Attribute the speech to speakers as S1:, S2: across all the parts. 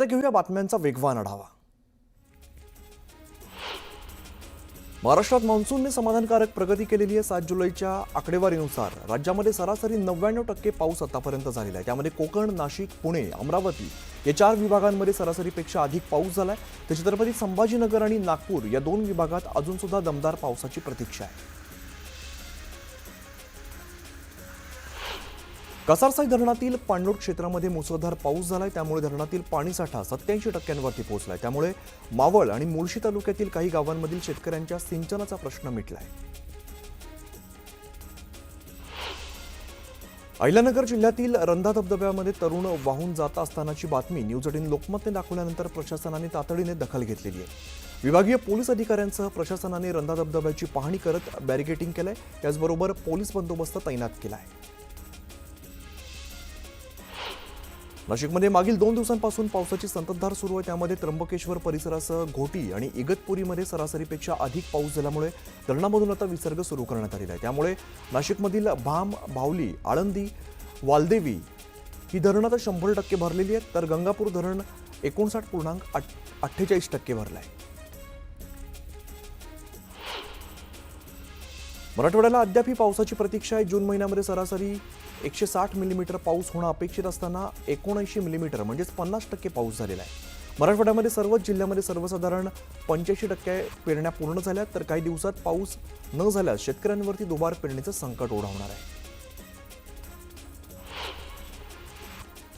S1: आता घेऊया बातम्यांचा वेगवान आढावा। महाराष्ट्रात मान्सूनने समाधानकारक प्रगती केलेली आहे। 7 जुलैच्या आकडेवारीनुसार राज्यामध्ये सरासरी 99% पाऊस आतापर्यंत झालेला आहे। त्यामध्ये कोकण, नाशिक, पुणे, अमरावती या 4 विभागांमध्ये सरासरीपेक्षा अधिक पाऊस झालाय। तर छत्रपती संभाजीनगर आणि नागपूर या 2 विभागात अजून सुद्धा दमदार पावसाची प्रतीक्षा आहे। कसारसाई धरणातील पाणलोट क्षेत्रामध्ये मुसळधार पाऊस झालाय। त्यामुळे धरणातील पाणीसाठा 87%वरती पोहोचलाय। त्यामुळे मावळ आणि मुळशी तालुक्यातील काही गावांमधील शेतकऱ्यांच्या सिंचनाचा प्रश्न मिटलाय। अहिल्यानगर जिल्ह्यातील रंधा धबधब्यामध्ये तरुण वाहून जात असतानाची बातमी न्यूज 18 लोकमतने दाखवल्यानंतर प्रशासनाने तातडीने दखल घेतलेली आहे। विभागीय पोलीस अधिकाऱ्यांसह प्रशासनाने रंधा धबधब्याची पाहणी करत बॅरिकेडिंग केलंय। त्याचबरोबर पोलीस बंदोबस्त तैनात केला आहे। नाशिकमध्ये मागील 2 दिवसांपासून पावसाची संततधार सुरू आहे। त्यामध्ये त्र्यंबकेश्वर परिसरासह घोटी आणि इगतपुरीमध्ये सरासरीपेक्षा अधिक पाऊस झाल्यामुळे धरणामधून आता विसर्ग सुरू करण्यात आलेला आहे। त्यामुळे नाशिकमधील भाम, भावली, आळंदी, वालदेवी ही धरणं आता 100% भरलेली आहेत। तर गंगापूर धरण 59.48% भरलं आहे। मराठवाड्याला अद्यापही पावसाची प्रतीक्षा आहे। जून महिन्यामध्ये सरासरी 160 मिलीमीटर पाऊस होणं अपेक्षित असताना 79 मिलीमीटर म्हणजेच 50% पाऊस झालेला आहे। मराठवाड्यामध्ये सर्वच जिल्ह्यामध्ये सर्वसाधारण 85% पेरण्या पूर्ण झाल्या। तर काही दिवसात पाऊस न झाल्यास शेतकऱ्यांवरती दुबार पेरणीचं संकट ओढवणार आहे।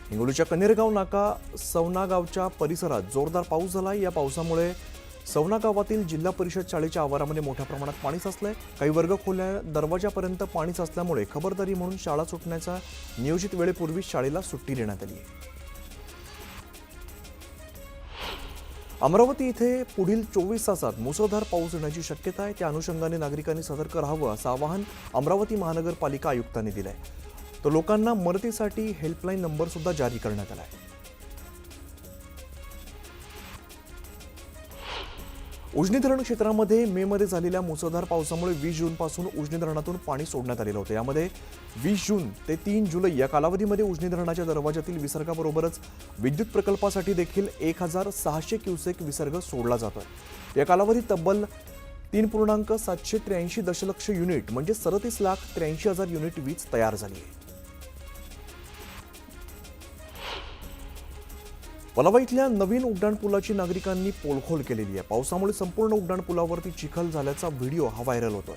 S1: हिंगोलीच्या कनेरगाव नाका सवना गावच्या परिसरात जोरदार पाऊस झाला। या पावसामुळे सवना गावातील जिल्हा परिषद शाळेच्या आवारामध्ये मोठ्या प्रमाणात पाणी साचलंय। काही वर्ग खोल्या दरवाजापर्यंत पाणी साचल्यामुळे खबरदारी म्हणून शाळा सुटण्याच्या नियोजित वेळेपूर्वी शाळेला सुट्टी देण्यात आली आहे। अमरावती इथे पुढील 24 तासात मुसळधार पाऊस येण्याची शक्यता आहे। त्या अनुषंगाने नागरिकांनी सतर्क राहावं असं आवाहन अमरावती महानगरपालिका आयुक्तांनी दिलंय। तर लोकांना मदतीसाठी हेल्पलाईन नंबर सुद्धा जारी करण्यात आला आहे। उजनी धरण क्षेत्रामध्ये मे मध्ये झालेल्या मुसळधार पावसामुळे 20 जूनपासून उजनी धरणातून पाणी सोडण्यात आलेलं होतं। यामध्ये 20 जून ते 3 जुलै या कालावधीमध्ये उजनी धरणाच्या दरवाजातील विसर्गाबरोबरच विद्युत प्रकल्पासाठी देखील 1600 क्युसेक विसर्ग सोडला जातोय। या कालावधीत तब्बल 3.783 दशलक्ष युनिट म्हणजे 37,83,000 युनिट वीज तयार झाली आहे। पलावा इथल्या नवीन उड्डाणपुलाची नागरिकांनी पोलखोल केलेली आहे। पावसामुळे संपूर्ण उड्डाणपुलावरती चिखल झाल्याचा व्हिडिओ हा व्हायरल होतोय।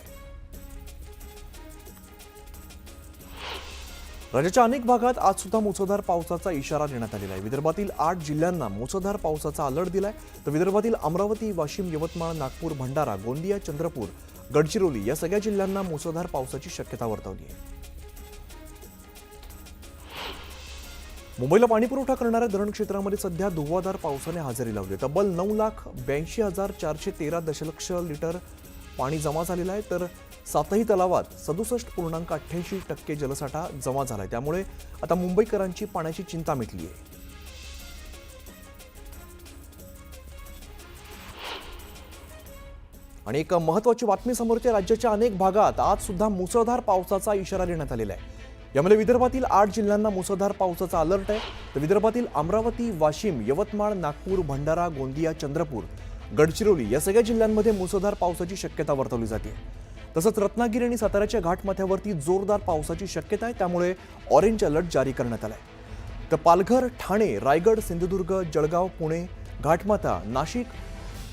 S1: राज्याच्या अनेक भागात आज सुद्धा मुसळधार पावसाचा इशारा देण्यात आलेला आहे। विदर्भातील 8 जिल्ह्यांना मुसळधार पावसाचा अलर्ट दिलाय। तर विदर्भातील अमरावती, वाशिम, यवतमाळ, नागपूर, भंडारा, गोंदिया, चंद्रपूर, गडचिरोली या सगळ्या जिल्ह्यांना मुसळधार पावसाची शक्यता वर्तवली आहे। मुंबईला पाणीपुरवठा करणाऱ्या धरण क्षेत्रामध्ये सध्या धुव्वाधार पावसाने हजेरी लावली। तब्बल 9,82,413 दशलक्ष लिटर पाणी जमा झालेलं आहे। तर 7ही तलावात 67.88% जलसाठा जमा झालाय। त्यामुळे आता मुंबईकरांची पाण्याची चिंता मिटली आहे। आणि एक महत्त्वाची बातमी समोर येते। राज्याच्या अनेक भागात आज सुद्धा मुसळधार पावसाचा इशारा देण्यात आलेला आहे। यामध्ये विदर्भातील 8 जिल्ह्यांना मुसळधार पावसाचा अलर्ट आहे। तर विदर्भातील अमरावती, वाशिम, यवतमाळ, नागपूर, भंडारा, गोंदिया, चंद्रपूर, गडचिरोली या सगळ्या जिल्ह्यांमध्ये मुसळधार पावसाची शक्यता वर्तवली जाते। तसंच रत्नागिरी आणि साताऱ्याच्या घाटमाथ्यावरती जोरदार पावसाची शक्यता आहे। त्यामुळे ऑरेंज अलर्ट जारी करण्यात आलाय। तर पालघर, ठाणे, रायगड, सिंधुदुर्ग, जळगाव, पुणे, घाटमाथा, नाशिक,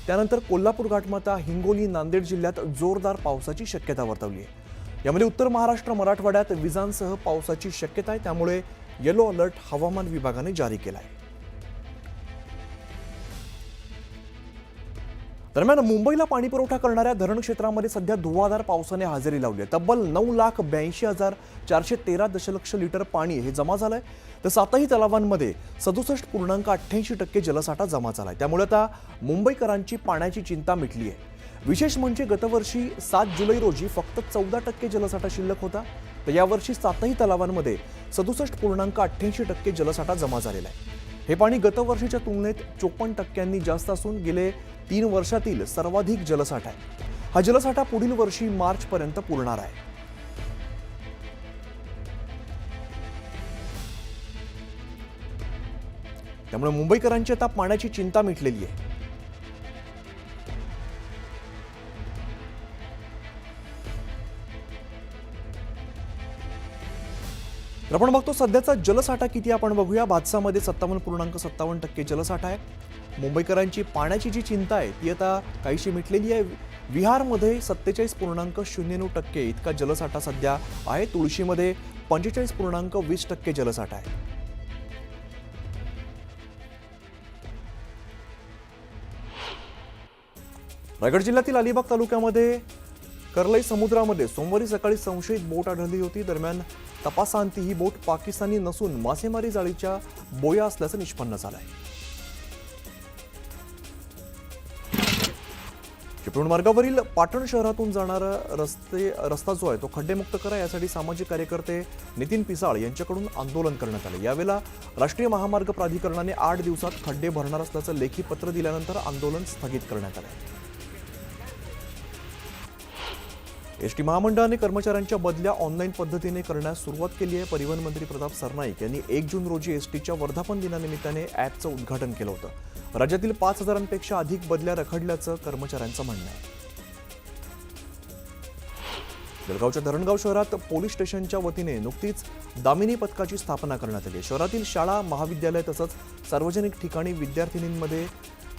S1: त्यानंतर कोल्हापूर घाटमाथा, हिंगोली, नांदेड जिल्ह्यात जोरदार पावसाची शक्यता वर्तवली आहे। यामध्ये उत्तर महाराष्ट्र, मराठवाड्यात विजांसह पावसाची शक्यता आहे। त्यामुळे येलो अलर्ट हवामान विभागाने जारी केला आहे। दरम्यान मुंबईला पाणीपुरवठा करणाऱ्या धरण क्षेत्रामध्ये सध्या धुव्वाधार पावसाने हजेरी लावली आहे। तब्बल 9,82,413 दशलक्ष लिटर पाणी हे जमा झालंय। तर 7ही तलावांमध्ये 67.88% जलसाठा जमा झालाय। त्यामुळे आता मुंबईकरांची पाण्याची चिंता मिटली आहे। विशेष म्हणजे गतवर्षी 7 जुलै रोजी फक्त 14% जलसाठा शिल्लक होता। तर यावर्षी 7ही तलावांमध्ये 67.88% जलसाठा जमा झालेला आहे। हे पाणी गतवर्षीच्या तुलनेत 54% जास्त असून गेले 3 वर्षातील सर्वाधिक जलसाठा आहे। हा जलसाठा पुढील वर्षी मार्चपर्यंत पुरणार आहे। त्यामुळे मुंबईकरांची आता पाण्याची चिंता मिटलेली आहे. तर आपण बघतो सध्याचा जलसाठा किती आपण बघूया. भातसामध्ये 57.57% जलसाठा आहे. मुंबईकरांची पाण्याची जी चिंता आहे ती आता काहीशी मिटलेली आहे. विहारमध्ये 47.09% इतका जलसाठा सध्या आहे. तुळशीमध्ये 45.20% जलसाठा आहे. रायगड जिल्ह्यातील अलिबाग तालुक्यामध्ये कर्लई समुद्रामध्ये सोमवारी सकाळी संशयित बोट आढळली होती. दरम्यान तपासांती ही बोट पाकिस्तानी नसून मासेमारी जाळीच्या बोया असल्याचं निष्पन्न झालं आहे. चिपळूण मार्गावरील पाटण शहरातून जाणारा रस्ता जो आहे तो खड्डेमुक्त करा यासाठी सामाजिक कार्यकर्ते नितीन पिसाळ यांच्याकडून आंदोलन करण्यात आले. यावेळेला राष्ट्रीय महामार्ग प्राधिकरणाने 8 दिवसात खड्डे भरणार असल्याचं लेखी पत्र दिल्यानंतर आंदोलन स्थगित करण्यात आले. एसटी महामंडळाने कर्मचाऱ्यांच्या बदल्या ऑनलाईन पद्धतीने करण्यास सुरुवात केली आहे. परिवहन मंत्री प्रताप सरनाईक यांनी 1 जून रोजी एसटीच्या वर्धापन दिनानिमित्ताने ॲपचं उद्घाटन केलं होतं. राज्यातील 5,000पेक्षा अधिक बदल्या रखडल्याचं कर्मचाऱ्यांचं म्हणणं आहे. जळगावच्या धरणगाव शहरात पोलीस स्टेशनच्या वतीने नुकतीच दामिनी पथकाची स्थापना करण्यात आली. शहरातील शाळा, महाविद्यालय तसंच सार्वजनिक ठिकाणी विद्यार्थिनींमध्ये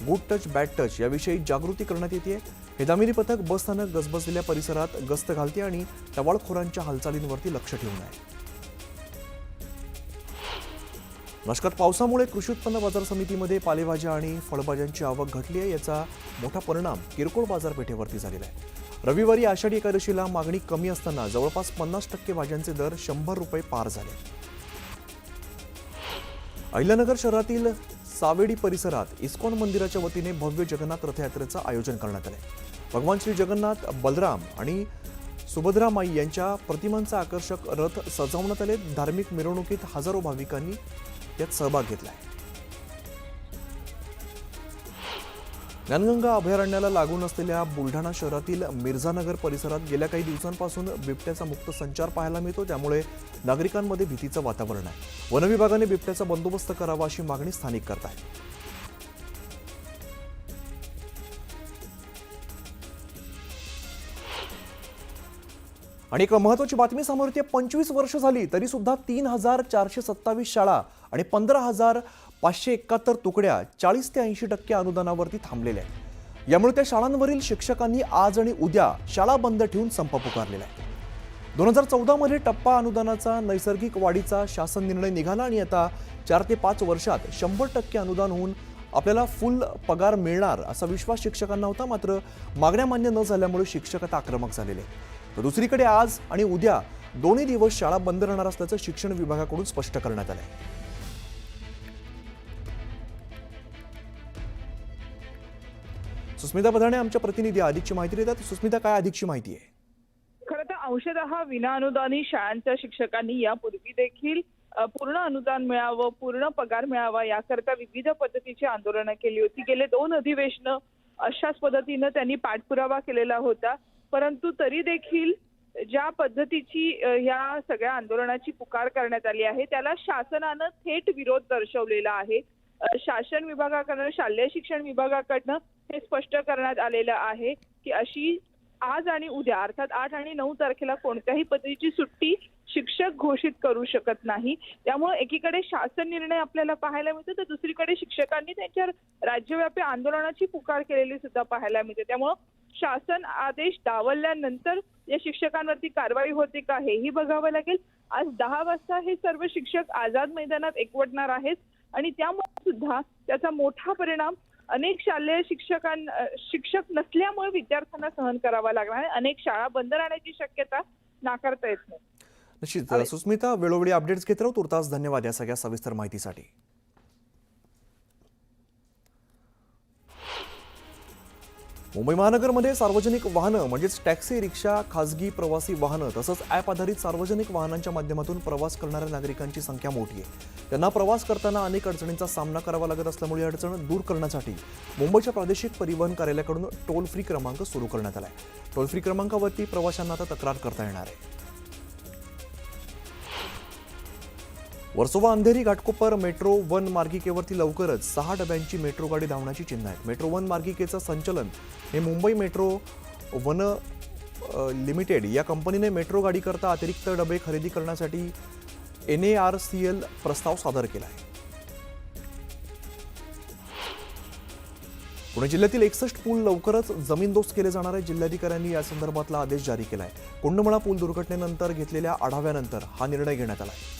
S1: गुड टच बॅड टच याविषयी जागृती करण्यात येते. हे दामिनी पथक बसस्थानक गजबजलेल्या परिसरात गस्त घालते आणि टवाळखोरांच्या हालचालींवरती लक्ष ठेवून आहे. नाशकात पावसामुळे कृषी उत्पन्न बाजार समितीमध्ये पालेभाज्या आणि फळभाज्यांची आवक घटली आहे. याचा मोठा परिणाम किरकोळ बाजारपेठेवरती झालेला आहे. रविवारी आषाढी एकादशीला मागणी कमी असताना जवळपास 50% भाज्यांचे दर ₹100 पार झाले. अहिल्यानगर शहरातील सावेडी परिसरात इस्कॉन मंदिराच्या वतीने भव्य जगन्नाथ रथयात्रेचं आयोजन करण्यात आले. भगवान श्री जगन्नाथ, बलराम आणि सुभद्रा माई यांच्या प्रतिमांचा आकर्षक रथ सजवण्यात आले. धार्मिक मिरवणुकीत हजारो भाविकांनी यात सहभाग घेतला. ज्ञानगंगा अभयारण्याला लागून असलेल्या बुलढाणा शहरातील मिर्झानगर परिसरात गेल्या काही दिवसांपासून बिबट्याचा मुक्त संचार पाहायला मिळतो. त्यामुळे नागरिकांमध्ये भीतीचं वातावरण आहे. वन विभागाने बिबट्याचा बंदोबस्त करावा अशी मागणी स्थानिक करत आहेत. आणि एक महत्त्वाची बातमी समोर येते. 25 वर्ष झाली तरी सुद्धा 3,427 शाळा आणि 15,571 तुकड्या 40 ते 80% अनुदानावरती थांबलेल्या आहेत. यामुळे त्या शाळांवरील शिक्षकांनी आज आणि उद्या शाळा बंद ठेवून संप पुकारलेला आहे. 2014 मध्ये टप्पा अनुदानाचा नैसर्गिक वाढीचा शासन निर्णय निघाला आणि आता 4 ते 5 वर्षात 100% अनुदान होऊन आपल्याला फुल पगार मिळणार असा विश्वास शिक्षकांना होता. मात्र मागण्या मान्य न झाल्यामुळे शिक्षक आता आक्रमक झालेले. तर दुसरीकडे आज आणि उद्या दोन्ही दिवस शाळा बंद राहणार असल्याचं शिक्षण विभागाकडून स्पष्ट करण्यात आलं आहे. सुस्मिता बधाणे आमच्या प्रतिनिधी अधिकची माहिती देतात. सुस्मिता, काय अधिकची माहिती आहे?
S2: खरं तर अंशतः विनाअनुदानी शाळांच्या शिक्षकांनी यापूर्वी देखील पूर्ण अनुदान मिळावं, पूर्ण पगार मिळावा याकरता विविध पद्धतीची आंदोलनं केली होती. गेले 2 अधिवेशनं अशाच पद्धतीनं त्यांनी पाठपुरावा केलेला होता. परंतु तरी देखील ज्या पद्धतीची या सगळ्या आंदोलनाची पुकार करण्यात आली आहे त्याला शासनानं थेट विरोध दर्शवलेला आहे. शासन विभागाकडनं, शालेय शिक्षण विभागाकडनं हे स्पष्ट करण्यात आलेलं आहे की अशी आज आणि उद्या अर्थात 8 आणि 9 तारखेला कोणत्याही पद्धतीची सुट्टी शिक्षक घोषित करू शकत नाही. त्यामुळे एकीकडे शासन निर्णय आपल्याला पाहायला मिळतो तर दुसरीकडे शिक्षकांनी त्यांच्या राज्यव्यापी आंदोलनाची पुकार केलेली सुद्धा पाहायला मिळते. त्यामुळे शासन आदेश डावलल्यानंतर या शिक्षकांवरती कारवाई होते का हेही बघावं लागेल. आज 10 वाजता हे सर्व शिक्षक आझाद मैदानात एकवटणार आहेत आणि त्यामुळे सुद्धा त्याचा मोठा परिणाम अनेक शालेय शिक्षक नसल्यामुळे विद्यार्थ्यांना सहन करावा लागणार आहे. अनेक शाळा बंद राहण्याची शक्यता नाकारता येत नाही.
S1: निश्चित सुस्मिता, वेळोवेळी अपडेट्स घेत राहू. तुर्तास धन्यवाद या सगळ्या सविस्तर माहितीसाठी. मुंबई महानगरमध्ये सार्वजनिक वाहनं म्हणजेच टॅक्सी, रिक्षा, खासगी प्रवासी वाहनं तसंच ॲप आधारित सार्वजनिक वाहनांच्या माध्यमातून प्रवास करणाऱ्या नागरिकांची संख्या मोठी आहे. त्यांना प्रवास करताना अनेक अडचणींचा सामना करावा लागत असल्यामुळे अडचण दूर करण्यासाठी मुंबईच्या प्रादेशिक परिवहन कार्यालयाकडून टोल फ्री क्रमांक सुरू करण्यात आला आहे. टोल फ्री क्रमांकावरती प्रवाशांना आता तक्रार करता येणार आहे. वर्सोवा अंधेरी घाटकोपर मेट्रो 1 मार्गिकेवरती लवकरच 6 डब्यांची मेट्रो गाडी धावण्याची चिन्ह आहेत. मेट्रो 1 मार्गिकेचं संचलन हे मुंबई मेट्रो वन लिमिटेड या कंपनीने मेट्रो गाडीकरता अतिरिक्त डबे खरेदी करण्यासाठी NARCL प्रस्ताव सादर केला आहे. पुणे जिल्ह्यातील 61 पूल लवकरच जमीनदोस्त केले जाणार आहे. जिल्हाधिकाऱ्यांनी या संदर्भातला आदेश जारी केला आहे. कुंडमळा पूल दुर्घटनेनंतर घेतलेल्या आढाव्यानंतर हा निर्णय घेण्यात आला आहे.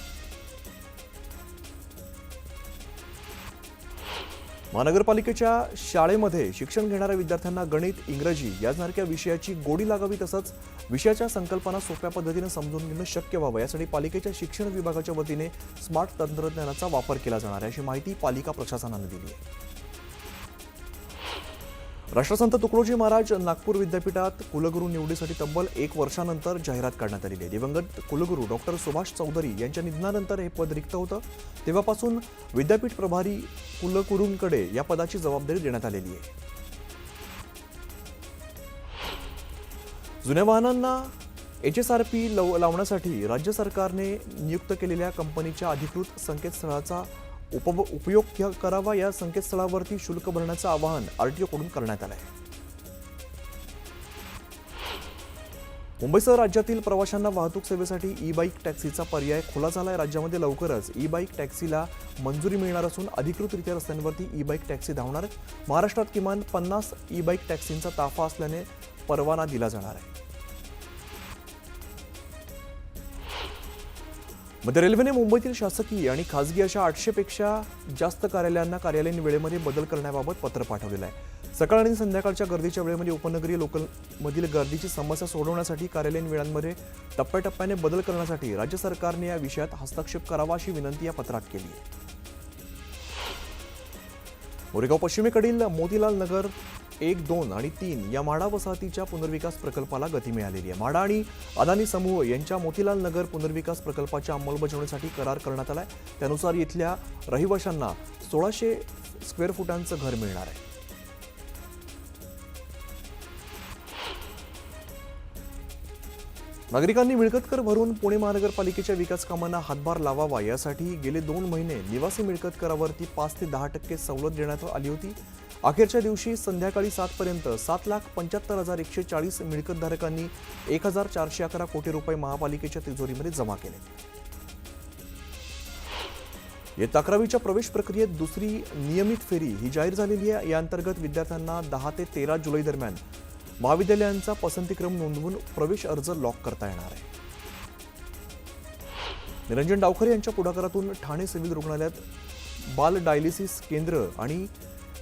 S1: महानगरपालिकेच्या शाळेमध्ये शिक्षण घेणाऱ्या विद्यार्थ्यांना गणित, इंग्रजी यासारख्या विषयाची गोडी लागावी, तसंच विषयाच्या संकल्पना सोप्या पद्धतीने समजून घेणं शक्य व्हावं यासाठी पालिकेच्या शिक्षण विभागाच्या वतीने स्मार्ट तंत्रज्ञानाचा वापर केला जाणार आहे, अशी माहिती पालिका प्रशासनाने दिली आहे. राष्ट्रसंत तुकडोजी महाराज नागपूर विद्यापीठात कुलगुरू निवडीसाठी तब्बल 1 वर्षानंतर जाहिरात करण्यात आलेली आहे. दिवंगत कुलगुरू डॉक्टर सुभाष चौधरी यांच्या निधनानंतर हे पद रिक्त होतं. तेव्हापासून विद्यापीठ प्रभारी कुलगुरूंकडे या पदाची जबाबदारी देण्यात आलेली आहे. जुन्या वाहनांना HSRP लावण्यासाठी राज्य सरकारने नियुक्त केलेल्या कंपनीच्या अधिकृत संकेतस्थळाचा उपयोग करावा. या संकेतस्थळावरती शुल्क भरण्याचं आवाहन RTO कडून करण्यात आलं आहे. मुंबईसह राज्यातील प्रवाशांना वाहतूक सेवेसाठी ई-बाईक टॅक्सीचा पर्याय खुला झाला आहे. राज्यामध्ये लवकरच ई-बाईक टॅक्सीला मंजुरी मिळणार असून अधिकृतरित्या रस्त्यांवरती ई-बाईक टॅक्सी धावणार आहेत. महाराष्ट्रात किमान 50 ई-बाईक टॅक्सींचा ताफा असल्याने परवाना दिला जाणार आहे. मध्य रेल्वेने मुंबईतील शासकीय आणि खासगी अशा 800 पेक्षा जास्त कार्यालयांना कार्यालयीन वेळेमध्ये बदल करण्याबाबत पत्र पाठवलेलं आहे. सकाळ आणि संध्याकाळच्या गर्दीच्या वेळेमध्ये उपनगरीय लोकलमधील गर्दीची समस्या सोडवण्यासाठी कार्यालयीन वेळांमध्ये टप्प्याटप्प्याने बदल करण्यासाठी राज्य सरकारने या विषयात हस्तक्षेप करावा अशी विनंती या पत्रात केली आहे. मोरेगाव पश्चिमेकडील मोतीलाल नगर 1, 2 आणि 3 या म्हाडा वसाहतीच्या पुनर्विकास प्रकल्पाला गती मिळालेली आहे. म्हाडा आणि अदानी समूह यांच्या मोतीलाल नगर पुनर्विकास प्रकल्पाच्या अंमलबजावणीसाठी करार करण्यात आलाय. त्यानुसार इथल्या रहिवाशांना 1600 स्क्वेअर फुटांचं घर मिळणार आहे. नागरिकांनी मिळकत कर भरून पुणे महानगरपालिकेच्या विकास कामांना हातभार लावावा यासाठी गेले 2 महिने निवासी मिळकत करावरती 5 ते 10% सवलत देण्यात आली होती. अखेरच्या दिवशी संध्याकाळी 7 पर्यंत 7,75,140 मिळकतधारकांनी 1,411 कोटी रुपये महापालिकेच्या तिजोरीमध्ये जमा केले. इयत्ता 11वीच्या प्रवेश प्रक्रियेत दुसरी नियमित फेरी ही जाहीर झालेली आहे. या अंतर्गत विद्यार्थ्यांना 10 ते 13 जुलै दरम्यान महाविद्यालयांचा पसंतीक्रम नोंदवून प्रवेश अर्ज लॉक करता येणार आहे. निरंजन डावखरे यांच्या पुढाकारातून ठाणे सिव्हिल रुग्णालयात बाल डायलिसिस केंद्र आणि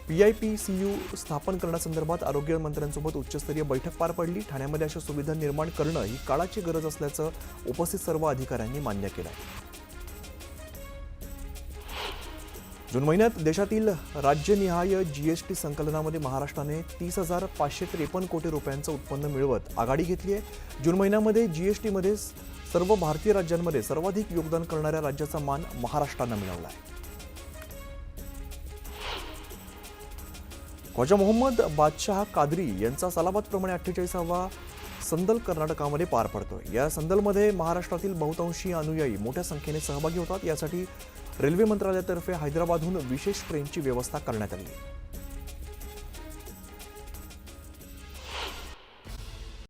S1: PIPCU स्थापन करण्यासंदर्भात आरोग्यमंत्र्यांसोबत उच्चस्तरीय बैठक पार पडली. ठाण्यामध्ये अशा सुविधा निर्माण करणं ही काळाची गरज असल्याचं उपस्थित सर्व अधिकाऱ्यांनी मान्य केलं आहे. जून महिन्यात देशातील राज्यनिहाय GST संकलनामध्ये महाराष्ट्राने 30,553 कोटी रुपयांचं उत्पन्न मिळवत आघाडी घेतली आहे. जून महिन्यामध्ये GST मध्ये सर्व भारतीय राज्यांमध्ये सर्वाधिक योगदान करणाऱ्या राज्याचा मान महाराष्ट्रानं मिळवला आहे. ख्वाजा मोहम्मद बादशाह कादरी यांचा सलाबतप्रमाणे 48वा संदल कर्नाटकामध्ये पार पडतोय. या संदलमध्ये महाराष्ट्रातील बहुतांशी अनुयायी मोठ्या संख्येने सहभागी होतात. यासाठी रेल्वे मंत्रालयातर्फे हैदराबादहून विशेष ट्रेनची व्यवस्था करण्यात आली आहे.